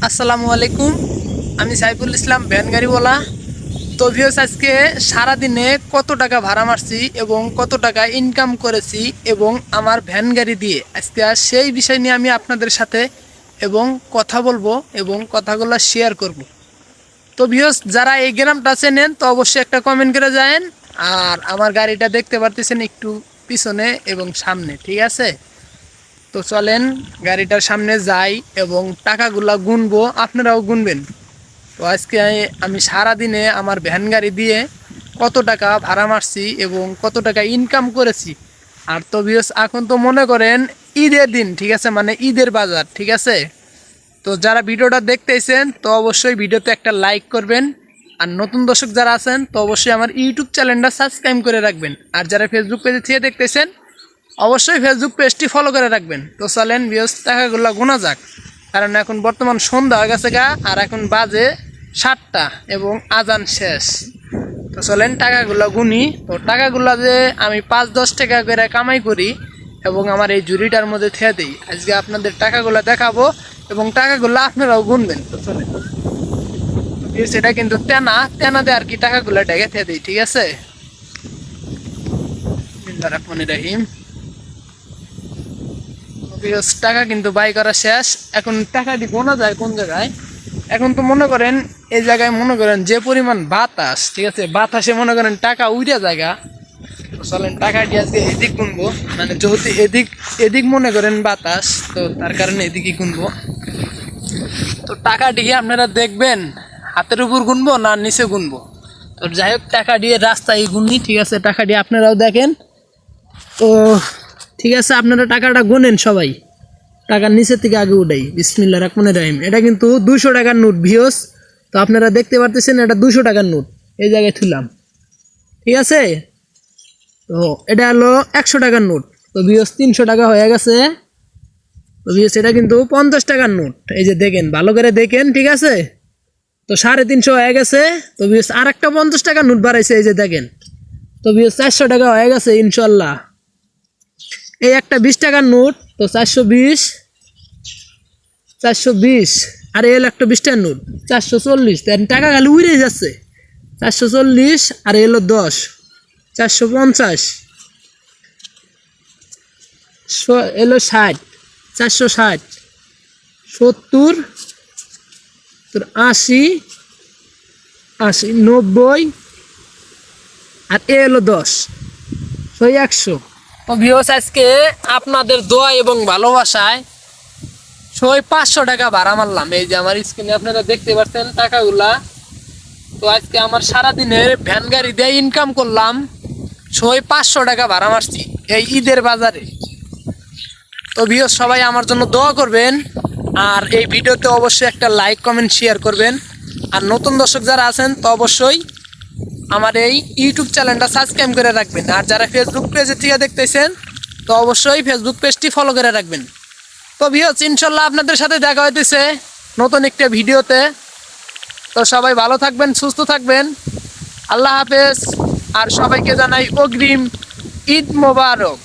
আসসালামু আলাইকুম। আমি সাইফুল ইসলাম ভ্যান গাড়িওয়ালা। তো ভিউয়ার্স, আজকে সারাদিনে কত টাকা ভাড়া মারছি এবং কত টাকা ইনকাম করেছি এবং আমার ভ্যান গাড়ি দিয়ে আজকে সেই বিষয় নিয়ে আমি আপনাদের সাথে এবং কথা বলবো এবং কথাগুলো শেয়ার করব। তো ভিউয়ার্স, যারা এই গ্রামটা চেনেন তো অবশ্যই একটা কমেন্ট করে যায়েন। আর আমার গাড়িটা দেখতে পারতেছেন একটু পিছনে এবং সামনে, ঠিক আছে? তো চলেন গাড়িটার সামনে যাই এবং টাকাগুলা গুনবো, আপনারাও গুনবেন। তো আজকে আমি সারাদিনে আমার ভ্যান গাড়ি দিয়ে কত টাকা ভাড়া মারছি এবং কত টাকা ইনকাম করেছি। আর তো ভিউয়ার্স, এখন তো মনে করেন ঈদের দিন, ঠিক আছে, মানে ঈদের বাজার, ঠিক আছে? তো যারা ভিডিওটা দেখতেছেন তো অবশ্যই ভিডিওতে একটা লাইক করবেন। আর নতুন দর্শক যারা আছেন তো অবশ্যই আমার ইউটিউব চ্যানেলটা সাবস্ক্রাইব করে রাখবেন। আর যারা ফেসবুক পেজে থেকে দেখতেছেন অবশ্যই ফেসবুক পেজটি ফলো করে রাখবেন। তো চলেন ভিউয়ার্স, টাকাগুলো গোনা যাক, কারণ এখন বর্তমান সন্ধ্যা হয়ে গেছে গা, আর এখন বাজে 7টা এবং আজান শেষ। তো চলেন টাকাগুলো গুনি। তো টাকাগুলো যে আমি 5-10 টাকা করে কামাই করি এবং আমার এই ঝুড়িটার মধ্যে থেয়ে দিই, আজকে আপনাদের টাকাগুলো দেখাবো এবং টাকাগুলো আপনারাও গুনবেন। তো চলেন, সেটা কিন্তু তেনা তেনা দিয়ে আর কি টাকাগুলো ডেকে থেয়ে দিই, ঠিক আছে? বিসমিল্লাহির রহমানির রহিম। টাকা কিন্তু বাই করা শেষ। এখন টাকাটি গোনা যায় কোন জায়গায়? এখন তো মনে করেন এই জায়গায় মনে করেন যে পরিমাণ বাতাস, ঠিক আছে, বাতাসে মনে করেন টাকা উড়ে জায়গা। চলেন টাকাটি আজকে এদিক গুনবো, মানে যেহেতু এদিক এদিক মনে করেন বাতাস, তো তার কারণে এদিকে গুনবো। তো টাকাটি আপনারা দেখবেন হাতের উপর গুনবো না নিচে গুনবো? তো যাই হোক, টাকা দিয়ে রাস্তায় গুনি, ঠিক আছে? টাকা দিয়ে আপনারাও দেখেন। তো ঠিক আছে, আপনারা টাকাটা গোনেন সবাই। টাকার নিচের থেকে আগে উঠাই। বিসমিল্লাহির রহমানির রহিম। এটা কিন্তু 200 টাকার নোট ভিউয়ার্স। তো আপনারা দেখতে পারতেছেন এটা 200 টাকার নোট, এই জায়গায় তুললাম, ঠিক আছে? তো এটা হলো 100 টাকার নোট। তো ভিউয়ার্স 300 টাকা হয়ে গেছে। তো ভিউয়ার্স এটা কিন্তু 50 টাকার নোট, এই যে দেখেন, ভালো করে দেখেন, ঠিক আছে? তো 350 হয়ে গেছে। তো ভিউয়ার্স আর একটা 50 টাকার নোট বাড়াইছে, এই যে দেখেন। তো ভিউয়ার্স 400 টাকা হয়ে গেছে ইনশাল্লাহ। এই একটা 20 টাকার নোট, তো 420, 420। আর এল একটা 20 টাকার নোট, 440। টাকা খালি উড়ে যাচ্ছে। 440 আর এলো 10, 450, এলো 60, 460, 70, তোর 80, 80, 90 আর এলো 10, 100। তো ভিউয়ার্স, আজকে আপনাদের দোয়া এবং ভালোবাসায় 500 টাকা ভাড়া মারলাম। এই যে আমার স্ক্রিনে আপনারা দেখতে পাচ্ছেন টাকাগুলা। তো আজকে আমার সারাদিনের ভ্যান গাড়ি দিয়ে ইনকাম করলাম 500 টাকা ভাড়া মারছি এই ঈদের বাজারে। তো ভিউয়ার্স, সবাই আমার জন্য দোয়া করবেন আর এই ভিডিওতে অবশ্যই একটা লাইক কমেন্ট শেয়ার করবেন। আর নতুন দর্শক যারা আছেন তো অবশ্যই আমার এই ইউটিউব চ্যানেলটা সাবস্ক্রাইব করে রাখবেন। আর যারা ফেসবুক পেজে থেকে দেখতেছেন তো অবশ্যই ফেসবুক পেজটি ফলো করে রাখবেন। তো ভিউয়ার্স, ইনশাল্লাহ আপনাদের সাথে দেখা হইতেছে নতুন একটা ভিডিওতে। তো সবাই ভালো থাকবেন, সুস্থ থাকবেন। আল্লাহ হাফেজ। আর সবাইকে জানাই অগ্রিম ঈদ মোবারক।